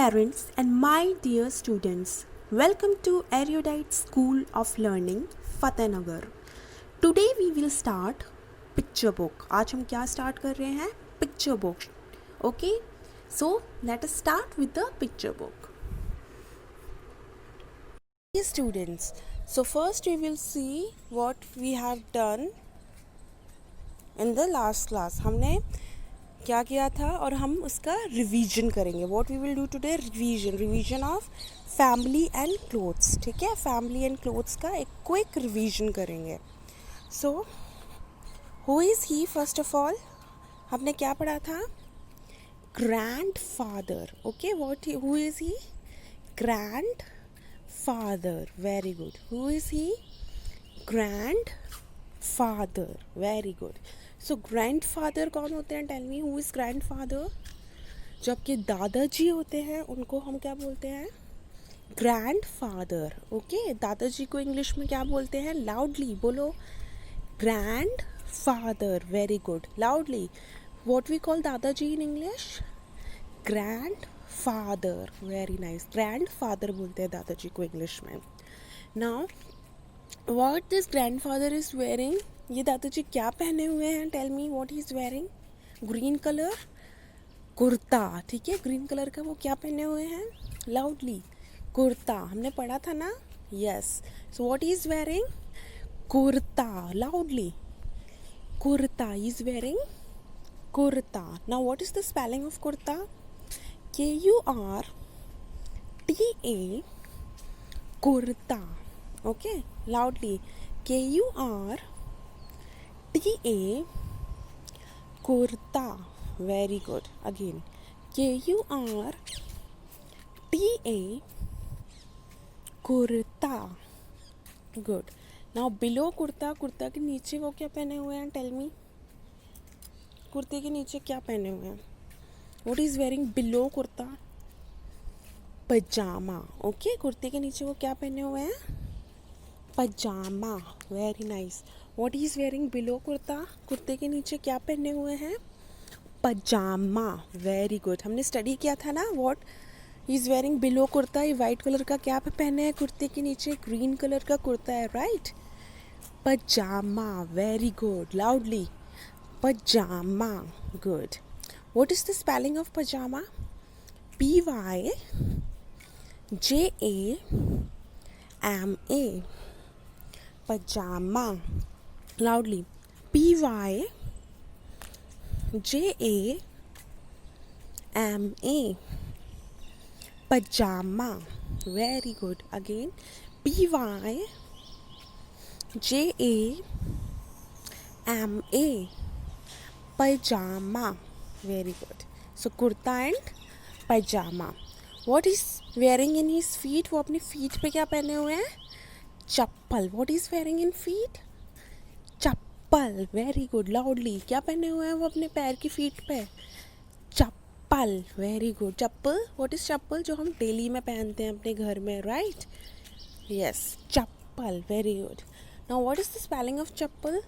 parents, and my dear students. Welcome to Erudite School of Learning, Fatehnagar. Today we will start picture book. आज हम क्या start कर रहे हैं? Picture book. Okay? So let us start with the picture book. Hey students, so first we will see what we have done in the last class. हमने क्या किया था और हम उसका रिवीजन करेंगे. What we will do today? Revision of family and clothes. ठीक है, फैमिली एंड क्लोथ्स का एक क्विक रिवीजन करेंगे. So who is he? First of all हमने क्या पढ़ा था? Grandfather. Okay, who is he? Grand father. Very good. Who is he? Grand father. Very good. So grandfather कौन होते हैं? Tell me, who is grandfather? जो आपके दादाजी होते हैं उनको हम क्या बोलते हैं? Grand father. ओके, दादाजी को इंग्लिश में क्या बोलते हैं? लाउडली बोलो. Grand father. Very good. Loudly. What we call dadaji in English? Grand father. Very nice. Grand father बोलते हैं दादाजी को इंग्लिश में. Now what this grand father is wearing? ये दादाजी क्या पहने हुए हैं? Tell me what he is wearing. Green colour kurta. ठीक है, ग्रीन कलर का वो क्या पहने हुए हैं? लाउडली. कुर्ता. हमने पढ़ा था ना? Yes. So what he is wearing? Kurta. Loudly. Kurta. He is wearing kurta. Now what is the spelling of kurta? KURTA. Kurta. Okay, loudly. KURTA. Kurta. Very good. Again KURTA. Kurta. Good. Now below kurta. Kurta के नीचे वो क्या पहने हुए हैं? Tell me. कुर्ते के नीचे क्या पहने हुए हैं? What is wearing below kurta? Pyjama. Okay, कुर्ते के नीचे वो क्या पहने हुए हैं? Pajama. Very nice. What is wearing below kurta? कुर्ते के नीचे क्या पहने हुए हैं? पजामा. Very good. हमने स्टडी किया था ना what is wearing below kurta. ये वाइट कलर का क्या पहने हैं कुर्ते के नीचे? ग्रीन कलर का कुर्ता है, right? Pyjama. Very good. Loudly. Pyjama. Good. What is the spelling of pyjama? PYJAMA. Pyjama. Loudly. PYJAMA. Pajama. Very good. Again. PYJAMA. Pajama. Very good. So kurta and pajama. What is wearing in his feet? वो अपने feet पे क्या पहने हुए हैं? चप्पल. What is wearing in feet? Chappal. Very good. Loudly. क्या पहने हुए हैं वो अपने पैर की फीट पे? Chappal. Very good. Chappal. What is chappal? जो हम डेली में पहनते हैं अपने घर में, right? Yes, chappal. Very good. Now what is the spelling of chappal?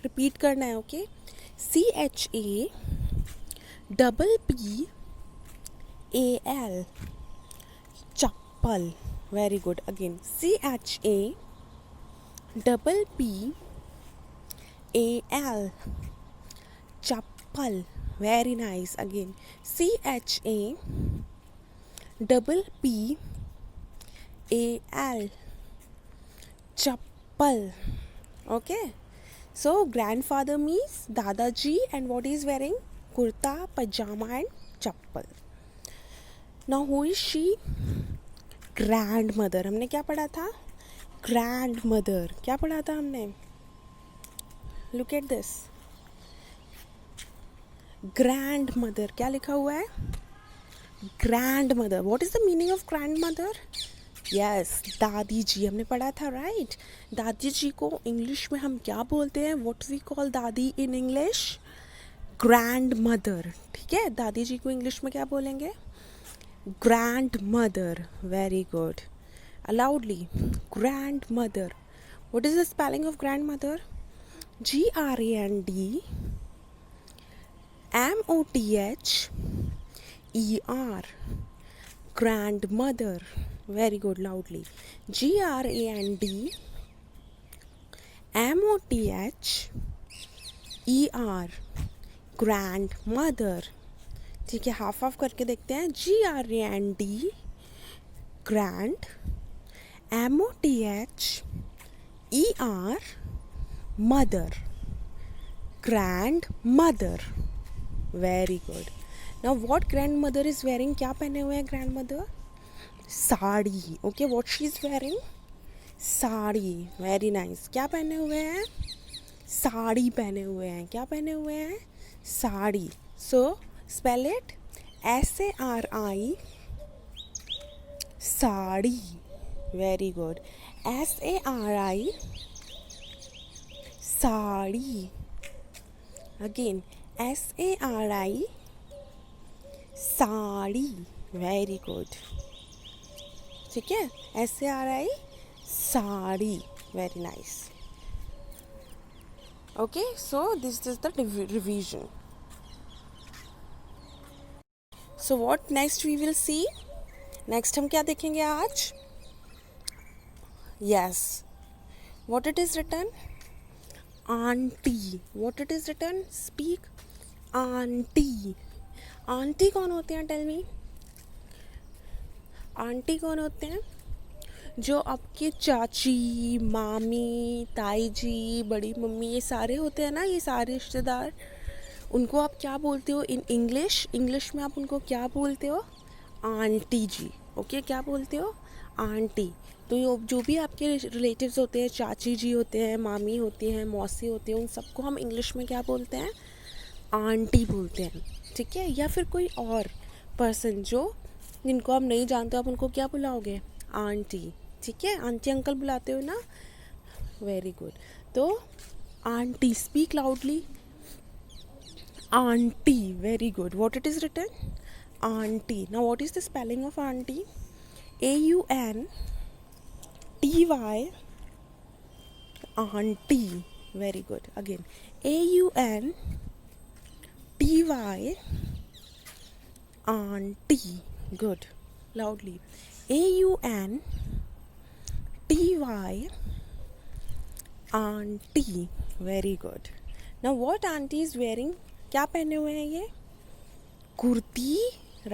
Repeat करना है. Okay, CHAPPAL. Chappal. Very good. Again CHAPPAL. Chappal. Very nice. Again CHAPPAL. Chappal. Okay, so grandfather means dadaji and what is wearing? Kurta, pajama and chappal. Now who is she? Grand mother. हमने क्या पढ़ा था? Grand mother. क्या पढ़ा था हमने? Look at this. Grand mother. क्या लिखा हुआ है? Grand mother. What is the meaning of grand mother? Yes, दादी जी. हमने पढ़ा था, राइट? दादी जी को इंग्लिश में हम क्या बोलते हैं? व्हाट वी कॉल दादी इन इंग्लिश? Grand mother. ठीक है, दादी जी को इंग्लिश में क्या बोलेंगे? Grand mother. Very good. Loudly. Grandmother. What is the spelling of grandmother? GRANDMOTHER. grandmother. Very good, loudly. grandmother, grandmother. ठीक है, हाफ हाफ करके देखते हैं. grand, grand, mother, mother, grandmother. Very good. Now what grandmother is wearing? क्या पहने हुए हैं grandmother? Sari. Okay, what she is wearing? Sari. Very nice. क्या पहने हुए हैं? साड़ी पहने हुए हैं. क्या पहने हुए हैं? Sari. So spell it SARI. Sari. Very good. SARI. Sari. Again SARI. Sari. Very good. ठीक है, SARI sari. Very nice. Okay, so this is the revision. So what next we will see? Next हम क्या देखेंगे आज? Yes. What it is written? Auntie. What it is written? Speak. Auntie. Auntie कौन होते हैं? Tell me. Aunty कौन होते हैं? जो आपके चाची, मामी, ताई जी, बड़ी मम्मी, ये सारे होते हैं ना, ये सारे रिश्तेदार. उनको आप क्या बोलते हो इन इंग्लिश में? आप उनको क्या बोलते हो? आंटी जी. ओके, क्या बोलते हो? आंटी. तो जो भी आपके रिलेटिव्स होते हैं, चाची जी होते हैं, मामी होती हैं, मौसी होती हैं, उन सबको हम इंग्लिश में क्या बोलते हैं? आंटी बोलते हैं. ठीक है, या फिर कोई और पर्सन जिनको आप नहीं जानते, आप उनको क्या बुलाओगे? आंटी. ठीक है, आंटी अंकल बुलाते हो ना. Very good. तो aunty, speak loudly. Aunty. Very good. What it is written? Aunty. Now what is the spelling of aunty? AUNTY. Aunty. Very good. Again AUNTY. Aunty. Good. Loudly. AUNTY. Auntie. Very good. Now what auntie is wearing? क्या पहने हुए हैं ये? Kurti.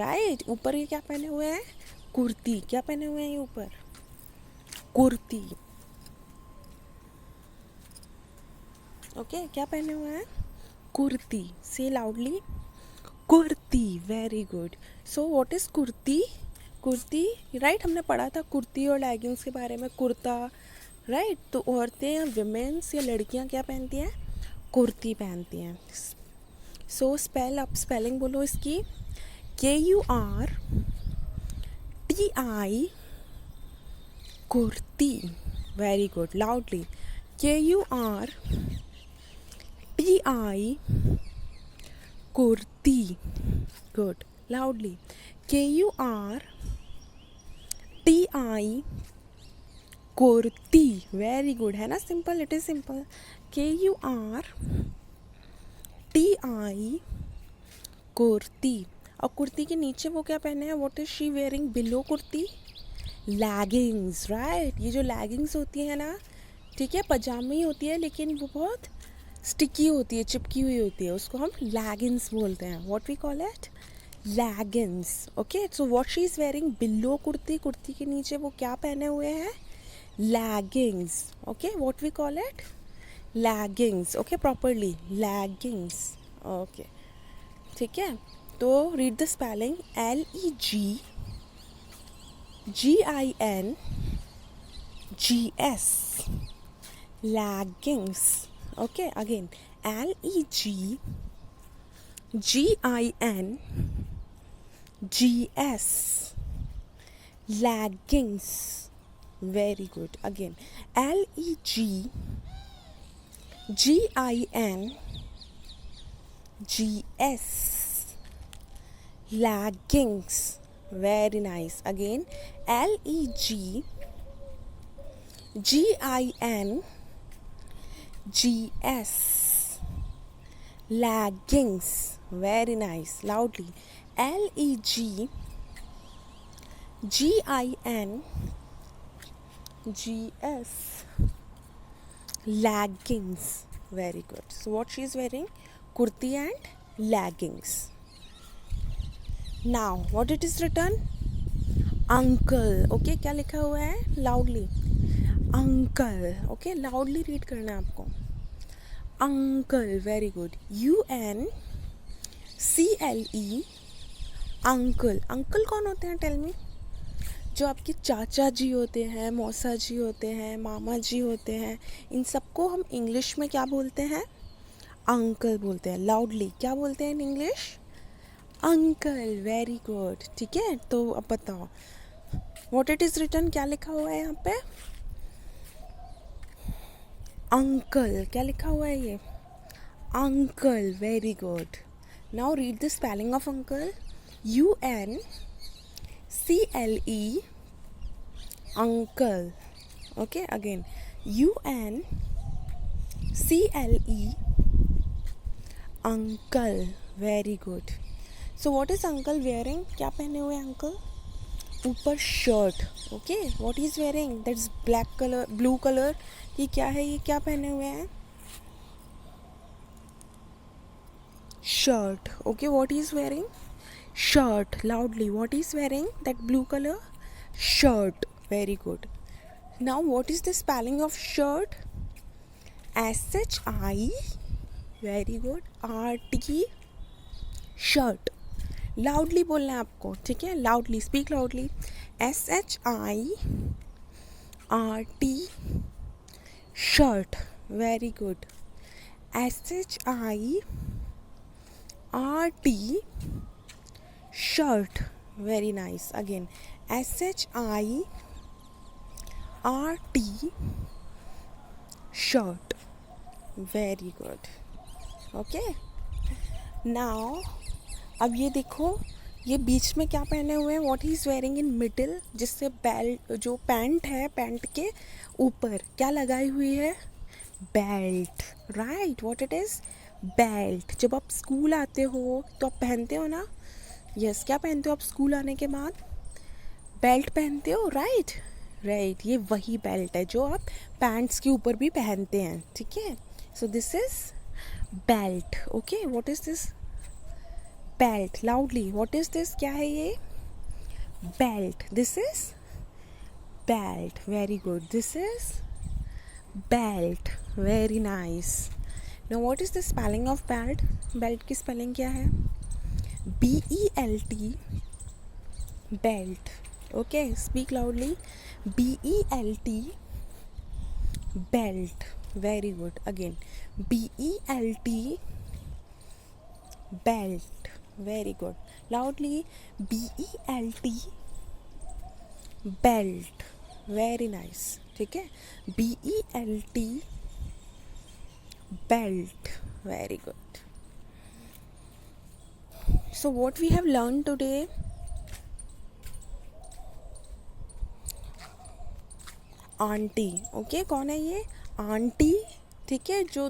Right. ऊपर ये क्या पहने हुए हैं? कुर्ती. क्या पहने हुए हैं ये ऊपर? कुर्ती. Okay. क्या पहने हुए हैं? Kurti. Say loudly. Kurti. Very good. So what is kurti? Kurti, right, हमने पढ़ा था कुर्ती और लेगिंग्स के बारे में. कुर्ता, राइट. तो औरतें या विमेंस या लड़कियां क्या पहनती हैं? कुर्ती पहनती हैं. सो स्पेलिंग बोलो इसकी. KURTI. Kurti. Very good. Loudly. KURTI. Kurti. Good. Loudly. KURTI. Kurti. Very good. है ना simple? It is simple. KURTI. Kurti. और कुर्ती के नीचे वो क्या पहने हैं? What is she wearing below kurti? Leggings. Right. ये जो लैगिंग्स होती है ना, ठीक है, पजामी होती है लेकिन वो बहुत स्टिकी होती है, चिपकी हुई होती है, उसको हम लैगिंग्स बोलते हैं. What we call it? Leggings. Okay. So what she is wearing below kurti. Kurti के नीचे वो क्या पहने हुए हैं? Leggings. Okay. What we call it? Leggings. Okay, properly. Leggings. Okay, ठीक है. तो read the spelling. LEGGINGS. Leggings. Okay, again. LEGGINGS. Leggings. Very good. Again. LEGGINGS. Leggings. Very nice. Again. LEGGINGS. Leggings. Very nice. Loudly. LEGGINGS. GINGS, leggings. Very good. So what she is wearing? Kurti and leggings. Now what it is written? Uncle. Okay, क्या लिखा हुआ है? Loudly. Uncle. Okay, loudly read करना है आपको. Uncle. Very good. UNCLE. Uncle. Uncle कौन होते हैं? Tell me. जो आपके चाचा जी होते हैं, मौसा जी होते हैं, मामा जी होते हैं, इन सबको हम इंग्लिश में क्या बोलते हैं? अंकल बोलते हैं. लाउडली क्या बोलते हैं in English? Uncle. Very good. ठीक है, तो अब बताओ व्हाट इट इज़ रिटन. क्या लिखा हुआ है यहाँ पे? अंकल. क्या लिखा हुआ है ये? Uncle. Very good. Now read the spelling of uncle. UNCLE. Uncle. Okay, again. UNCLE. Uncle. Very good. So what is uncle wearing? क्या पहने हुए अंकल? ऊपर shirt. Okay, what is wearing? That's black color, blue color. ये क्या है? ये क्या पहने हुए हैं? Shirt. Okay, what is wearing? Shirt. Loudly. What is wearing? That blue color? Shirt. Very good. Now what is the spelling of shirt? SHI. Very good. RT. Shirt. Loudly बोलना है आपको. ठीक है, loudly. Speak loudly. SHIRT. Shirt. Very good. SHIRT. Shirt. Very nice. Again. SHIRT. Shirt. Very good. Okay. Now अब ये देखो, ये बीच में क्या पहने हुए हैं? What he is wearing in middle, जिससे बेल्ट, जो पैंट है, पैंट के ऊपर क्या लगाई हुई है? Belt. Right. What it is? Belt. जब आप स्कूल आते हो तो आप पहनते हो ना? यस. क्या पहनते हो आप स्कूल आने के बाद? बेल्ट पहनते हो. राइट. राइट. ये वही बेल्ट है जो आप पैंट्स के ऊपर भी पहनते हैं. ठीक है. So this is belt. Okay. What is this? Belt. Loudly. What is this? क्या है ये? Belt. This is belt. Very good. This is belt. Very nice. Now what is the spelling of belt? Belt की spelling क्या है? BELT. Belt. Okay. Speak loudly. BELT. Belt. Very good. Again. BELT. Belt. Very good. Loudly. BELT. Belt. Very nice. ठीक है. BELT. Belt. Very good. So what we have learned today? Aunty. Okay. कौन है ये? Aunty. ठीक है. जो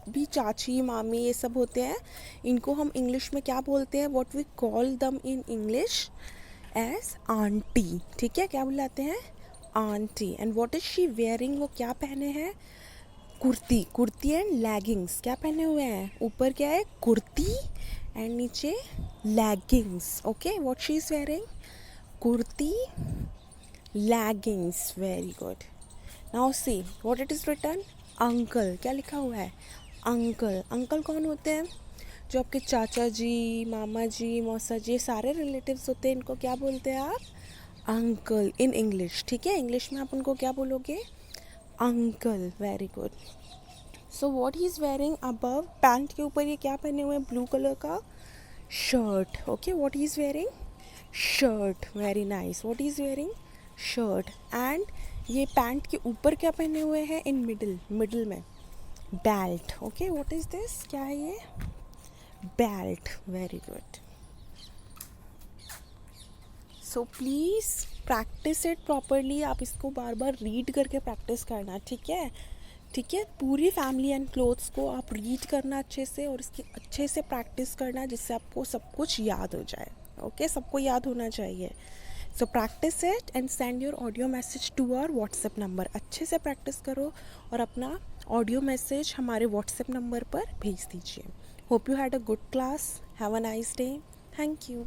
भी चाची, मामी, ये सब होते हैं, इनको हम इंग्लिश में क्या बोलते हैं? What we call them in English as aunty. ठीक है. क्या बुलाते हैं? Aunty. And what is she wearing? वो क्या पहने हैं? कुर्ती. Kurti and leggings. क्या पहने हुए हैं? ऊपर क्या है? कुर्ती एंड नीचे leggings. Okay. What she is wearing? Kurti, leggings. Very good. Now see what it is written. Uncle. क्या लिखा हुआ है? अंकल. अंकल कौन होते हैं? जो आपके चाचा जी, मामा जी, मौसा जी, सारे रिलेटिव्स होते हैं, इनको क्या बोलते हैं आप? Uncle in English. ठीक है. इंग्लिश में आप उनको क्या बोलोगे? Uncle. Very good. So what he is wearing above? Pant के ऊपर ये क्या पहने हुए हैं? ब्लू कलर का shirt. Okay. What he is wearing? Shirt. Very nice. What is wearing? Shirt. And ये पैंट के ऊपर क्या पहने हुए हैं? इन मिडिल, मिडिल में belt. Okay. What is this? क्या है ये? Belt. Very good. So please practice it properly. आप इसको बार बार रीड करके प्रैक्टिस करना. ठीक है. ठीक है. पूरी फैमिली एंड क्लोथ्स को आप रीड करना अच्छे से, और इसकी अच्छे से प्रैक्टिस करना, जिससे आपको सब कुछ याद हो जाए. ओके. सबको याद होना चाहिए. So practice it and send your audio message to our WhatsApp number. अच्छे से प्रैक्टिस करो और अपना ऑडियो मैसेज हमारे व्हाट्सएप नंबर पर भेज दीजिए. Hope you had a good class. Have a nice day. Thank you.